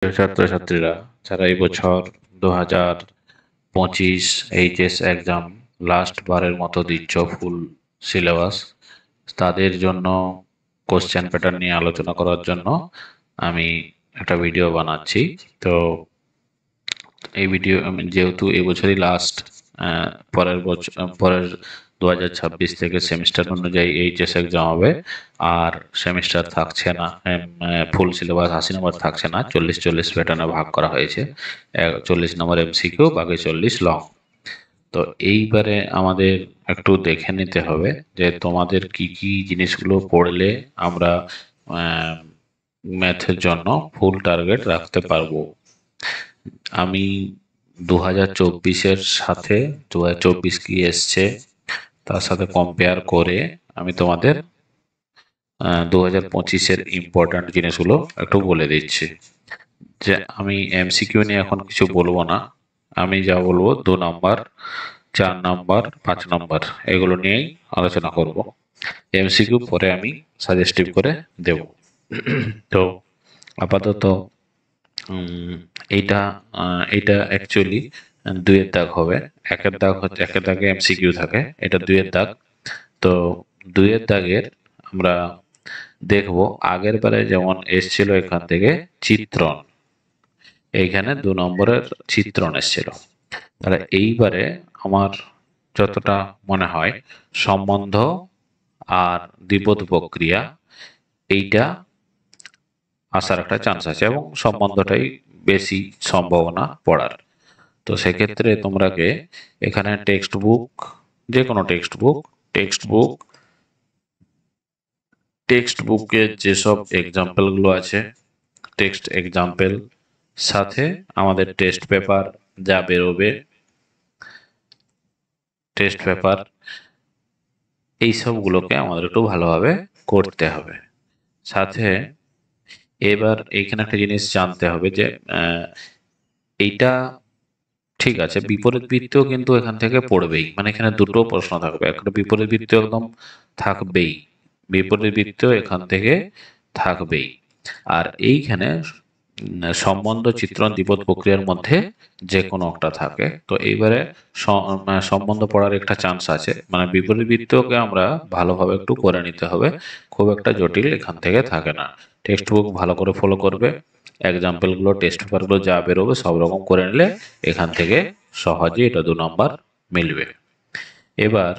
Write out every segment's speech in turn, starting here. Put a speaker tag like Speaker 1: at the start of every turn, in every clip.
Speaker 1: ছাত্রছাত্রীরা যারা এই বছর 2025 এইচএস এক্সাম লাস্ট বারের মতো দিচ্ছ ফুল সিলেবাস, তাদের জন্য কোশ্চেন প্যাটার্ন নিয়ে আলোচনা করার জন্য আমি একটা ভিডিও বানাচ্ছি। তো এই ভিডিও যেহেতু এবছরই লাস্ট, পরের 2026 থেকে সেমিস্টার অনুযায়ী এইচএস এক্সাম হবে, আর সেমিস্টার থাকছে না, ফুল সিলেবাস 80 নম্বর থাকছে না, 40-40 প্যাটার্নে ভাগ করা হয়েছে। 40 নম্বর এমসিকিউ, বাকি 40 লং। তো এইবারে আমাদের একটু দেখে নিতে হবে যে তোমাদের কি কি জিনিসগুলো পড়লে আমরা ম্যাথের জন্য ফুল টার্গেট রাখতে পারবো। আমি 2024-এর সাথে 2024 কি এসছে তার সাথে কম্পেয়ার করে আমি তোমাদের 2025-এর ইম্পর্ট্যান্ট জিনিসগুলো একটু বলে দিচ্ছি। যে আমি এমসিকিউ নিয়ে এখন কিছু বলবো না, আমি যা বলবো 2 নম্বর, 4 নম্বর, 5 নম্বর এগুলো নিয়েই আলোচনা করব। এমসিকিউ পরে আমি সাজেস্টিভ করে দেব। তো আপাতত এইটা অ্যাকচুয়ালি 2-এর দাগ হবে। 1-এর দাগ হচ্ছে, 1-এর দাগে এমসিকিউ থাকে, এটা 2-এর দাগ। তো 2-এর দাগের আমরা দেখব আগের বারে যেমন এসছিল এখান থেকে চিত্রণ, এইখানে 2 নম্বরের চিত্রণ এসছিল। তাহলে এইবারে আমার যতটা মনে হয় সম্বন্ধ আর দ্বিপদ প্রক্রিয়া এইটা আসার একটা চান্স আছে, এবং সম্বন্ধটাই বেশি সম্ভাবনা পড়ার। তো সেক্ষেত্রে তোমরাকে এখানে টেক্সট বুক, যে কোনো টেক্সট বুকের যেসব এক্সাম্পল গুলো আছে, টেক্সট এক্সাম্পল সাথে আমাদের টেস্ট পেপার যা বেরোবে, টেস্ট পেপার এই সবগুলোকে আমাদের একটু ভালোভাবে করতে হবে। সাথে এবার এইখানে একটা জিনিস জানতে হবে যে এইটা ঠিক আছে, বিপরীত বৃত্তও কিন্তু এখান থেকে পড়বেই, মানে এখানে দুটো প্রশ্ন থাকবে, একটা বিপরীত বৃত্ত একদম থাকবেই, বিপরীত বৃত্ত এখান থেকে থাকবেই। আর এইখানে সম্বন্ধ, চিত্রণ, দ্বিপদ প্রক্রিয়ার মধ্যে যে কোনো একটা থাকে। তো এইবারে সম্বন্ধ পড়ার একটা চান্স আছে, মানে বিপরীত বৃত্তকে আমরা ভালোভাবে একটু করে নিতে হবে, খুব একটা জটিল এখান থেকে থাকে না। টেক্সট বুক ভালো করে ফলো করবে, এক্সাম্পল গুলো, টেস্ট পেপার গুলো যা বেরোবে সব রকম করে নিলে এখান থেকে সহজে এটা 2 নম্বর মিলবে। এবার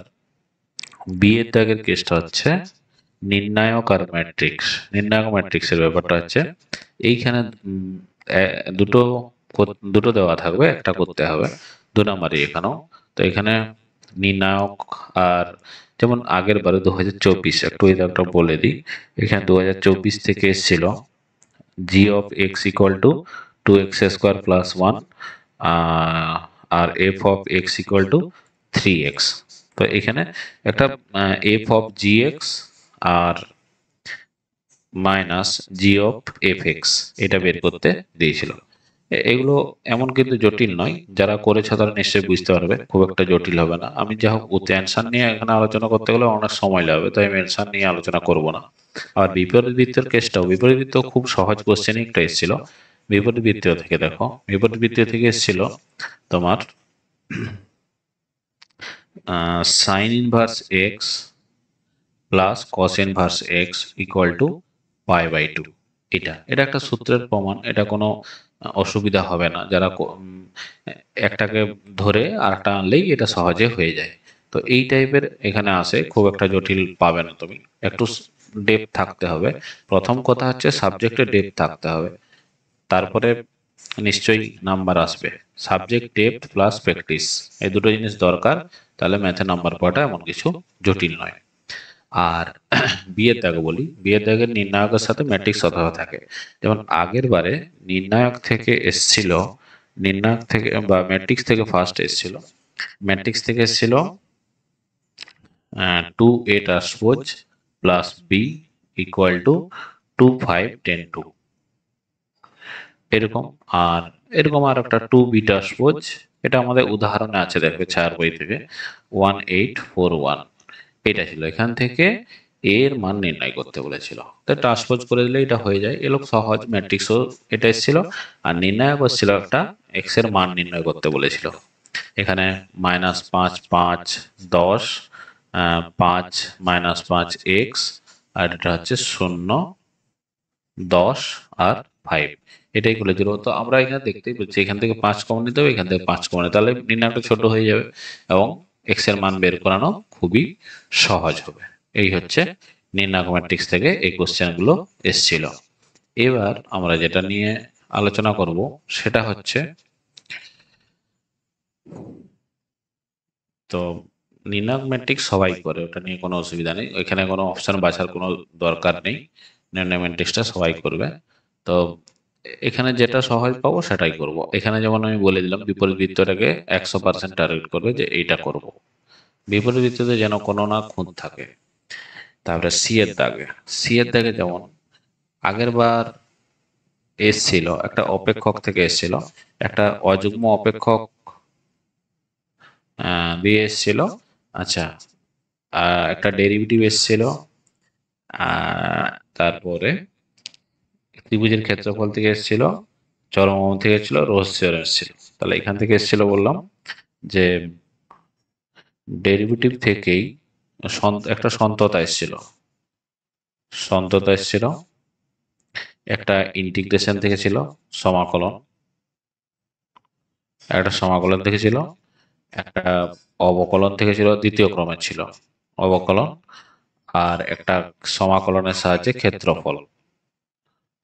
Speaker 1: বিয়ের দাগের কেসটা হচ্ছে নির্ণায়ক আর ম্যাট্রিক্স। নির্ণায়ক ম্যাট্রিক্সের ব্যাপারটা হচ্ছে এইখানে দুটো দুটো দেওয়া থাকবে, একটা করতে হবে 2 নম্বরই এখানেও। তো এখানে নির্ণায়ক আর, যেমন আগের বারে 2024, একটু এই দাগটা বলে দিই, এখানে 2024 থেকে এসেছিল g of x equal to 2x square plus 1 R f of x equal to 3x। তো এখানে একটা f of gx আর মাইনাস g of fx এটা বের করতে দিয়েছিল। এগুলো এমন কিন্তু জটিল নয়, যারা করেছে তারা নিশ্চয়ই বুঝতে পারবে, খুব একটা জটিল হবে না। আমি যা হোক টেনশন নিয়ে এখানে আলোচনা করতে গেলে অনেক সময় লাগবে, তাই আমি টেনশন নিয়ে আলোচনা করব না। আর বিপরীত বৃত্তের কেসটাও, বিপরীত বৃত্ত খুব সহজ কোশ্চেন একটা এসেছিল বিপরীত বৃত্ত থেকে। দেখো বিপরীত বৃত্ত থেকে এসেছিল তোমার sine inverse x plus cos inverse x equal to pi by 2। এটা একটা সূত্রের প্রমাণ, এটা কোনো অসুবিধা হবে না, যারা একটাকে ধরে আর একটা আনলেই এটা সহজে হয়ে যায়। তো এই টাইপের এখানে আসে, খুব একটা জটিল পাবে না তুমি, একটু ডেপথ থাকতে হবে। প্রথম কথা হচ্ছে সাবজেক্টে ডেপথ থাকতে হবে, তারপরে নিশ্চয়ই নাম্বার আসবে। সাবজেক্ট ডেপথ প্লাস প্র্যাকটিস, এই দুটো জিনিস দরকার, তাহলে ম্যাথে নাম্বার পাওয়াটা এমন কিছু জটিল নয়। আর বিয়ের দাগে বলি, বিয়ের দাগের নির্ণায়কের সাথে ম্যাট্রিক্স অথবা থাকে। যেমন আগের বারে নির্ণায়ক থেকে এসছিল, নির্ণায়ক থেকে বা ম্যাট্রিক্স থেকে ফার্স্ট এসছিল, ম্যাট্রিক্স থেকে এসছিল 2a transpose plus b equal to 2 5 10 2 এরকম। আর এরকম আর একটা 2b ট্রান্সপোজ, এটা আমাদের উদাহরণে আছে, দেখবে 4 বই থেকে 1841। এটা ছিল এখান থেকে এর মান নির্ণয় করতে বলেছিল। তো ট্রান্সপোজ করে দিলে এটা হয়ে যায়, এলো সহজ। ম্যাট্রিক্সও এটা এসেছিল, আর নির্ণয় করছিল একটা এক্স এর মান নির্ণয় করতে বলেছিল। এখানে -5 5 10, 5 -5 এক্স, আর এটা হচ্ছে 0 10 আর 5, এটাই বলেছিল। তো আমরা এখানে দেখতেই পাচ্ছি এখান থেকে 5 কমন নিতে হবে, এখান থেকে 5 কমন নিতে, তাহলে নির্ণয়টা ছোট হয়ে যাবে এবং এক্স এর মান বের করানো খুবই সহজ হবে। এই হচ্ছে নির্ণায়ক ম্যাট্রিক্স থেকে এই কোশ্চেন গুলো এসেছিল। এবার আমরা যেটা নিয়ে আলোচনা করব সেটা হচ্ছে, তো নির্ণায়ক ম্যাট্রিক্স সবাই করে, ওটা নিয়ে কোনো অসুবিধা নেই, ওইখানে কোনো অপশন বাছার কোনো দরকার নেই, নির্ণায়ক ম্যাট্রিক্সটা সবাই করবে। তো এখানে যেটা সহজ পাবো সেটাই করব। এখানে যেমন আমি বলে দিলাম বিপরীত বৃত্তটাকে 100% টার্গেট করবে যে এইটা করব, বিপরীত বৃত্ততে যেন কোনো না খুঁত থাকে। তারপরে সি এর দাগে যেমন আগের বার এসছিল একটা অপেক্ষক থেকে এসছিল, একটা অযুগ্ম অপেক্ষক দিয়ে এসছিল। আচ্ছা, একটা ডেরিভেটিভ এসছিল, তারপরে ত্রিভুজের ক্ষেত্রফল থেকে এসেছিল, চরম থেকে এসেছিল, রোলস থিওরেম এসেছিল। তাহলে এখান থেকে এসেছিল বললাম যে ডেরিভেটিভ থেকেই একটা সন্ততা এসেছিল, একটা ইন্টিগ্রেশন থেকে ছিল সমাকলন, একটা সমাকলন থেকে ছিল, একটা অবকলন থেকে ছিল, দ্বিতীয় ক্রমের ছিল অবকলন, আর একটা সমাকলনের সাহায্যে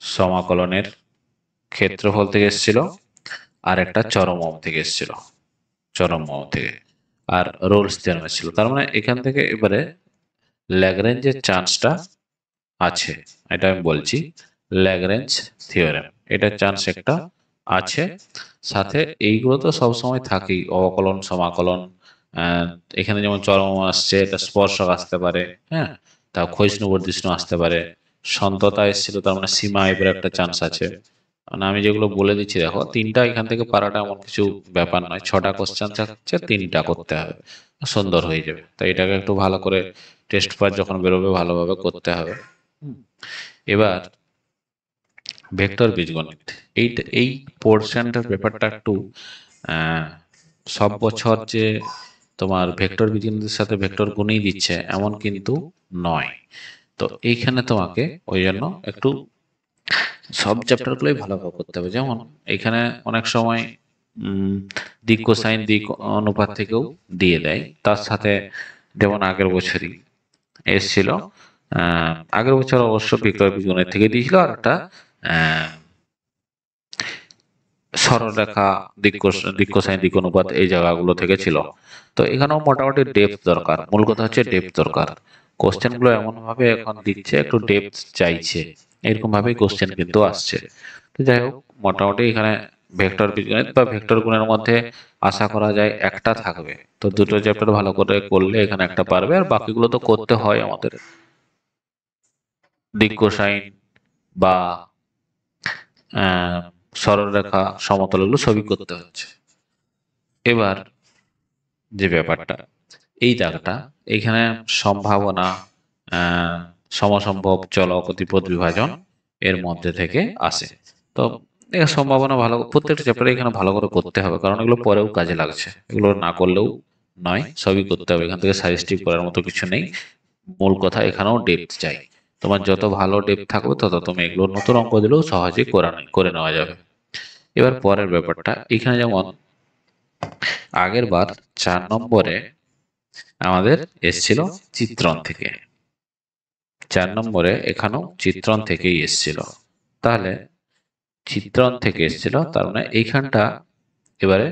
Speaker 1: সমাকলনের ক্ষেত্রফল থেকে এসেছিল, আর একটা চরম থেকে এসেছিল, আর রোলস থিওরেম এসেছিল। তার মানে এখান থেকে এবারে ল্যাগ্রেঞ্জের চান্সটা আছে, এটা আমি বলছি, ল্যাগ্রেঞ্জ থিওরেম এটার চান্স একটা আছে। সাথে এইগুলো তো সবসময় থাকেই, অবকলন সমাকলন, এখানে যেমন চরম আসছে, এটা স্পর্শক আসতে পারে, হ্যাঁ, তা ক্ষয়িষ্ণু বর্ধিষ্ণু আসতে পারে, সন্ততা এসেছিল, তার মানে সীমা এবার একটা চান্স আছে। মানে আমি যেগুলো বলে দিচ্ছি দেখো, তিনটা এখান থেকে পারাটা এমন কিছু ব্যাপার নয়, 6টা কোশ্চেন থাকছে, 3টা করতে হবে, সুন্দর হয়ে যাবে। তাই এটাকে একটু ভালো করে টেস্ট পার যখন বেরোবে ভালোভাবে করতে হবে। এবার ভেক্টর বীজগণিত, এই পোর্শনটার ব্যাপারটা একটু সব বছর যে তোমার ভেক্টর বীজগণিতের সাথে ভেক্টর গুণই দিচ্ছে এমন কিন্তু নয়। তো এইখানে তোমাকে ওই জন্য একটু সব চ্যাপ্টারগুলোই ভালোভাবে করতে হবে। যেমন এখানে অনেক সময় দিক কোসাইন দিক অনুপাত থেকেও দিয়ে দেয়, তার সাথে যেমন আগের বছরই এসেছিল, আগের বছর অবশ্য ভেক্টর বীজগণিত থেকে দিয়েছিল, আর একটা সরলরেখা দিক কোসাইন দিক অনুপাত এই জায়গাগুলো থেকে ছিল। তো এখানেও মোটামুটি ডেপথ দরকার, মূল কথা হচ্ছে ডেপথ দরকার। কোশ্চেন গুলো এমন ভাবে এখন দিচ্ছে একটু ডেপথ চাইছে, এরকম ভাবে কোশ্চেন কিন্তু আসছে। তো যাই হোক, মোটামুটি এখানে ভেক্টর বীজগণিত বা ভেক্টর গুণের মধ্যে আশা করা যায় একটা থাকবে। তো দুটো চ্যাপ্টার ভালো করে করলে এখানে একটা পারবে, আর বাকিগুলো তো করতে হয় আমাদের, দিক কোসাইন বা সরলরেখা সমতল, এগুলো সবই করতে হচ্ছে। এবার যে ব্যাপারটা, এই দাগটা এখানে সম্ভাবনা, সমসম্ভব চলক অতিপদ বিভাজন এর মধ্যে থেকে আসে। তো এর সম্ভাবনা ভালো, প্রত্যেকটা চ্যাপ্টারে এখানে ভালো করে করতে হবে, কারণ এগুলো পরেও কাজে লাগছে, এগুলো না করলেও নয়, সবই করতে হবে। এখান থেকে সাজেস্টিভ করার মতো কিছু নেই, মূল কথা এখানেও ডেপথ চাই। তোমার যত ভালো ডেপথ থাকবে তত তুমি এগুলো নতুন অঙ্ক দিলেও সহজেই করে নেওয়া যাবে। এবার পরের ব্যাপারটা, এখানে যেমন আগের বার 4 নম্বরে আমাদের এসছিল চিত্রণ থেকে, 4 নম্বরে এখানেও চিত্রণ থেকেই এসছিল। তাহলে চিত্রণ থেকে এসছিল, তার মানে এইখানটা এবারে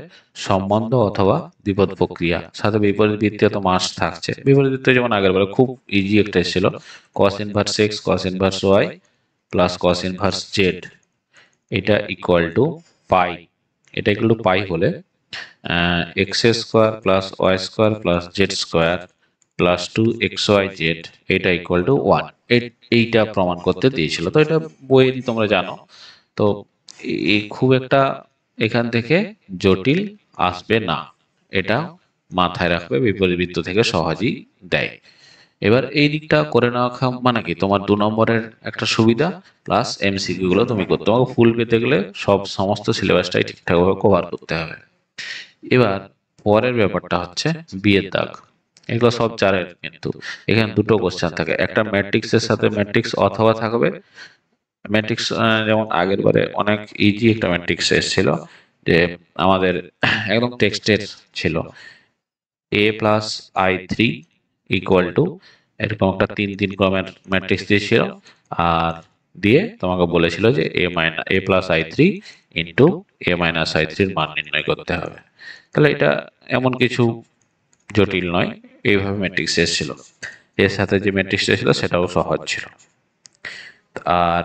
Speaker 1: সম্বন্ধ অথবা বিপদ প্রক্রিয়া, সাথে বিপরীত বৃত্তীয় তো মাস থাকছে। বিপরীত বৃত্তীয় যেমন আগের বারে খুব ইজি একটা এসেছিল, cos inverse x cos inverse y plus cos inverse z, এটা ইকুয়াল টু পাই। এটা ইকুয়াল টু পাই হলে x square plus y square plus z square plus 2xyz, এটা ইকুয়াল টু 1, এইটা প্রমাণ করতে দিয়েছিল। তো এটা বইয়েরই তোমরা জানো। তো এই খুব একটা এখান থেকে জটিল আসবে না, এটা মাথায় রাখবে, বিপরীত বৃত্ত থেকে সহজেই দেয়। এবার এই দিকটা করে নেওয়া মানে কি তোমার 2 নম্বরের একটা সুবিধা, প্লাস এমসিকিউ গুলো তুমি করতে, তোমাকে ফুল পেতে গেলে সমস্ত সিলেবাসটাই ঠিকঠাক ভাবে কভার করতে হবে। এবার পরের ব্যাপারটা হচ্ছে বিয়ের দাগ। এগুলো সব চারের, কিন্তু এখানে দুটো কোশ্চেন থাকে, একটা ম্যাট্রিক্সের সাথে ম্যাট্রিক্স অথবা থাকবে। ম্যাট্রিক্স যেমন আগের বারে অনেক ইজি একটা ম্যাট্রিক্স এসেছিল, যে আমাদের একদম টেক্সটের ছিল, a+i3 ইকুয়াল টু, এরকম একটা 3 3 ক্রমের ম্যাট্রিক্স দিয়েছিল, আর দিয়ে তোমাকে বলেছিল যে a+i3 ইন্টু a-i3 এর মান নির্ণয় করতে হবে। তাহলে এটা এমন কিছু জটিল নয়, এইভাবে ম্যাট্রিক্স এসেছিল। এর সাথে যে ম্যাট্রিক্সটা ছিল সেটাও সহজ ছিল। আর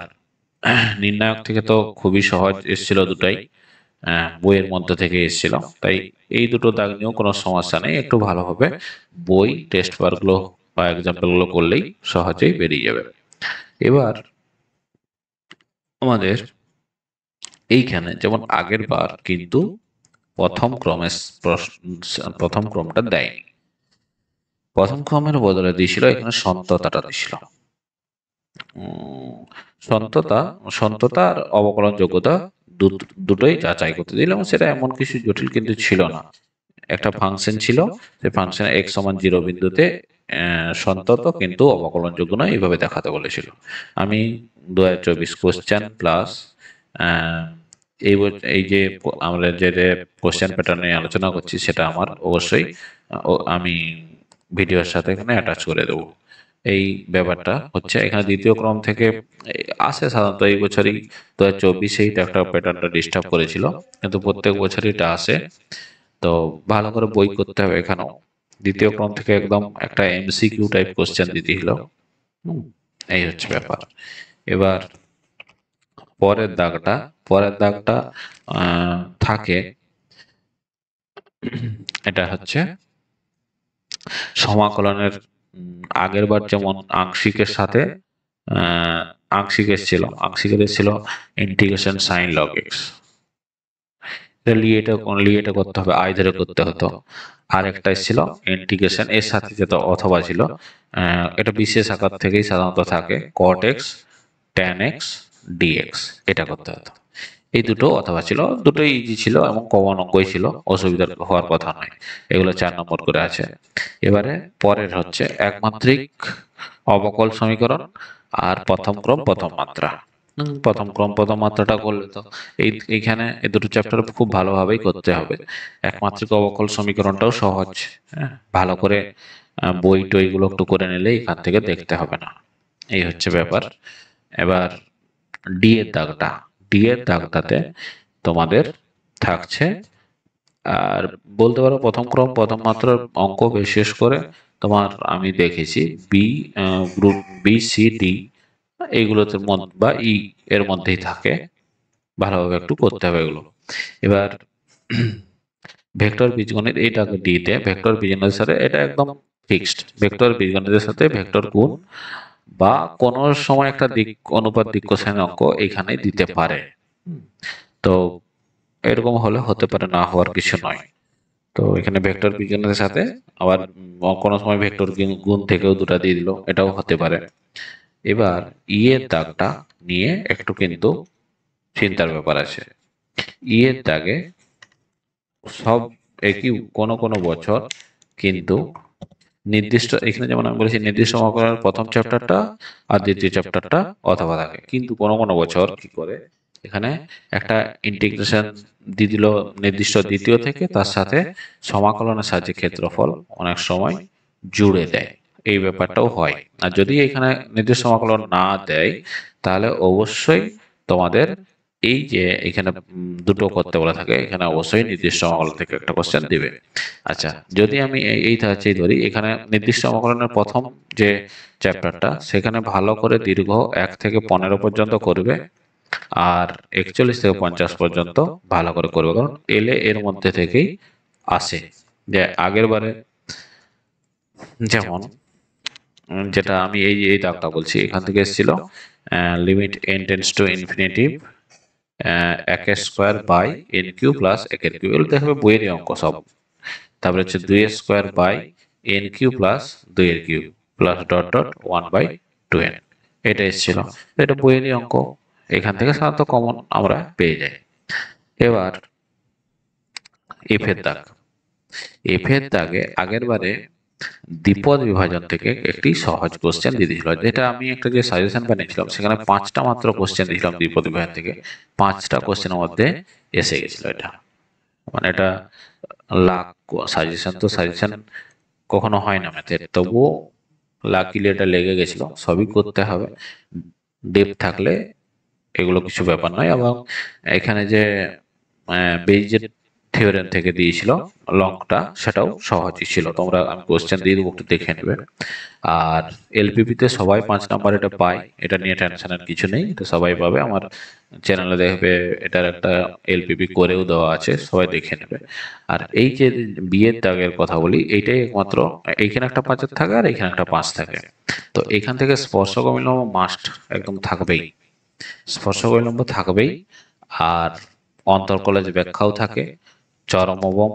Speaker 1: নির্ণায়ক থেকে তো খুবই সহজ এসেছিল দুটাই, বইয়ের মধ্যে থেকে এসেছিল, তাই এই দুটো দাগ নিয়েও কোনো সমস্যা নেই। একটু ভালোভাবে বই টেস্ট পেপারগুলো বা এক্সাম্পলগুলো করলেই সহজেই বেরিয়ে যাবে। এবার আমাদের এইখানে যেমন আগের বার কিন্তু প্রথম ক্রমটা দেয়নি, প্রথম ক্রমের বদলে দিয়েছিল এখানে সন্ততাটা দিয়েছিল। সন্ততা সন্ততা আর অবকলন যোগ্যতা দুটোই যাচাই করতে দিলাম, সেটা এমন কিছু জটিল কিন্তু ছিল না। একটা ফাংশন ছিল, সেই ফাংশন x=0 বিন্দুতে সন্তত কিন্তু অবকলন যোগ্য নয়, এইভাবে দেখাতে বলেছিল। আমি 2024 কোশ্চেন প্লাস এই যে আমরা যে কোশ্চেন প্যাটার্ন নিয়ে আলোচনা করছি সেটা আমার অবশ্যই আমি ভিডিওর সাথে এখানে অ্যাটাচ করে দেবো। এই ব্যাপারটা হচ্ছে এখানে দ্বিতীয় ক্রম থেকে আসে সাধারণত, এই বছরই 2024 একটা প্যাটার্নটা ডিস্টার্ব করেছিল, কিন্তু প্রত্যেক বছরই এটা আসে। তো ভালো করে বই করতে হবে। এখানেও দ্বিতীয় ক্রম থেকে একদম একটা এমসিকিউ টাইপ কোশ্চেন দিতেছিল। এই হচ্ছে ব্যাপার। এবার পরের দাগটা থাকে, এটা হচ্ছে সমাকলনের। আগের বার যেমন আংশিকের সাথে আংশিক এসেছিল ইন্টিগ্রেশন সাইন লগ এক্স, লিয়েটা করতে হবে, আই ধরে করতে হতো। আর একটা ছিল ইন্টিগ্রেশন, এর সাথে যেটা অথবা ছিল, এটা বিশেষ আকার থেকেই সাধারণত থাকে, cot x tan x dx, এটা করতে হতো। এই দুটো অথবা ছিল, দুটোই ইজি ছিল এবং কমন অঙ্কই ছিল, অসুবিধার হওয়ার কথা নয়। এগুলো 4 নম্বর করে আছে। এবারে পরের হচ্ছে একমাত্রিক অবকল সমীকরণ আর প্রথম ক্রম প্রথম মাত্রা। প্রথম ক্রম প্রথম মাত্রাটা করলে তো এইখানে এই দুটো চ্যাপ্টার খুব ভালোভাবেই করতে হবে। একমাত্রিক অবকল সমীকরণটাও সহজ, ভালো করে বই টইগুলো একটু করে নিলে এখান থেকে দেখতে হবে না। এই হচ্ছে ব্যাপার। এবার ডি এর দাগটাতে তোমাদের থাকছে, আর বলতে পারো প্রথম ক্রম প্রথম মাত্রার অঙ্ক, বিশেষ করে তোমার আমি দেখেছি গ্রুপ বি, সি, ডি এইগুলোতে বা ই এর মধ্যেই থাকে, ভালোভাবে একটু করতে হবে এগুলো। এবার ভেক্টর বীজগণিত, এইটাকে ডিতে ভেক্টর বীজগণিতের সাথে এটা একদম ফিক্সড, ভেক্টর বীজগণিতের সাথে ভেক্টর গুণ বা কোন সময় একটা দিক অনুপাত দিক কোসাইন অঙ্ক এখানে দিতে পারে। তো এরকম হলে হতে পারে, না হওয়ার কিছু নয়। তো এখানে ভেক্টর বীজগণিতের সাথে আবার কোনো সময় ভেক্টর গুণ থেকেও দুটা দিয়ে দিল, এটাও হতে পারে। এবার এর দাগটা নিয়ে একটু কিন্তু চিন্তার ব্যাপার আছে। এর দাগে সব একই, কোনো বছর কিন্তু নির্দিষ্ট, এখানে যেমন আমি বলেছি নির্দিষ্ট সমাকলনের প্রথম চ্যাপ্টারটা আর দ্বিতীয় চ্যাপ্টারটা অথবা থাকে, কিন্তু কোনো বছর কি করে এখানে একটা ইন্টিগ্রেশন দিয়ে দিল নির্দিষ্ট দ্বিতীয় থেকে, তার সাথে সমাকলনের সাহায্যে ক্ষেত্রফল অনেক সময় জুড়ে দেয়, এই ব্যাপারটাও হয়। আর যদি এখানে নির্দিষ্ট সমাকলন না দেয় তাহলে অবশ্যই তোমাদের এই যে এখানে দুটো করতে বলা থাকে, এখানে অবশ্যই নির্দিষ্ট সমাকলন থেকে একটা কোশ্চেন দিবে। আচ্ছা, যদি আমি এইটা হচ্ছে ধরি, এখানে নির্দিষ্ট সমাকলনের প্রথম যে চ্যাপ্টারটা সেখানে ভালো করে দীর্ঘ 1 থেকে 15 পর্যন্ত করবে, আর 41 থেকে 50 পর্যন্ত ভালো করে করবে, কারণ এলে এর মধ্যে থেকেই আসে। যে আগের বারে যেমন যেটা আমি এই দাগটা বলছি, এখান থেকে এসেছিল limit n tends to infinitive এক square by n cube plus একের কিউ, এগুলো দেখবে বইয়ের অঙ্ক সব। তারপরে হচ্ছে 2 square by n cube plus 2 এর Q plus dot dot 1/2n, এটা এসেছিল। এটা বইয়েরই অঙ্ক, এখান থেকে সাধারণত কমন আমরা পেয়ে যাই। এবার এফের দাগ। এফের দাগে আগের বারে দ্বিপদ বিভাজন থেকে একটি সহজ কোশ্চেন দিয়ে দিয়েছিল, যেটা আমি একটা যে সাজেশন বানিয়েছিলাম সেখানে 5টা মাত্র কোশ্চেন দিয়েছিলাম দ্বিপদ বিভাজন থেকে, 5টা কোশ্চেনের মধ্যে এসে গেছিল এটা। মানে এটা লাখ সাজেশন, তো সাজেশন কখনো হয় না ম্যাথের, তবুও লাকিলি এটা লেগে গেছিল। সবই করতে হবে, ডেপ থাকলে এগুলো কিছু ব্যাপার নয়। এবং এখানে যে বেইজের থিওরেম থেকে দিয়েছিল লংটা, সেটাও সহজই ছিল। তোমরা, আমি কোশ্চেন দিয়ে দেবো, একটু দেখে নেবে। আর এলপিপি তে সবাই 5 নাম্বার এটা পায়, এটা নিয়ে টেনশনের কিছু নেই, এটা সবাই পাবে। আমার চ্যানেলে দেখবে এটার একটা এলপিপি করেও দেওয়া আছে, সবাই দেখে নেবে। আর এই যে বিয়ের দাগের কথা বলি, এইটাই একমাত্র, এইখানে একটা 5 থাকে আর এইখানে একটা 5 থাকে। তো এখান থেকে স্পর্শক অবিলম্ব মাস্ট একদম থাকবেই, স্পর্শক অবিলম্ব থাকবেই। আর অন্তর্কলেজ ব্যাখ্যাও থাকে, চরম অবম,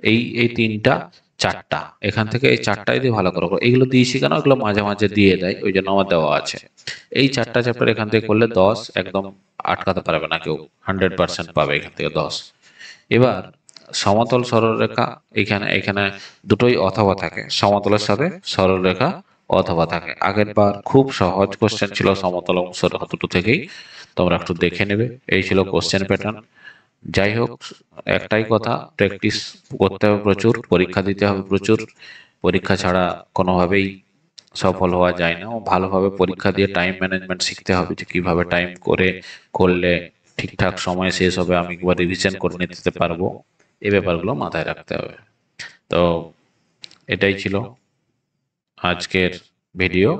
Speaker 1: এই এই তিনটা, 4টা, এখান থেকে এই 4টা যদি ভালো করে করো। এগুলো দিয়েছি কেন, এগুলো মাঝে মাঝে দিয়ে দেয়, ওই জন্য আমার দেওয়া আছে। এই 4টা চ্যাপ্টার এখান থেকে করলে 10 একদম আটকাতে পারবে না কেউ, 100% পাবে এখান থেকে 10। এবার সমতল সরলরেখা, এখানে এখানে দুটোই অথবা থাকে, সমতলের সাথে সরলরেখা অথবা থাকে। আগের বার খুব সহজ কোশ্চেন ছিল সমতল এবং সরলরেখা দুটো থেকেই, তোমরা একটু দেখে নেবে। এই ছিল কোশ্চেন প্যাটার্ন। যাই হোক, একটাই কথা, প্র্যাকটিস করতে হবে প্রচুর, পরীক্ষা দিতে হবে প্রচুর। পরীক্ষা ছাড়া কোনোভাবেই সফল হওয়া যায় না। ভালোভাবে পরীক্ষা দিয়ে টাইম ম্যানেজমেন্ট শিখতে হবে, যে কিভাবে টাইম করে করলে ঠিকঠাক সময় শেষ হবে, আমি একবার রিভিশন করে নিতে পারবো, এই ব্যাপারগুলো মাথায় রাখতে হবে। তো এটাই ছিল আজকের ভিডিও।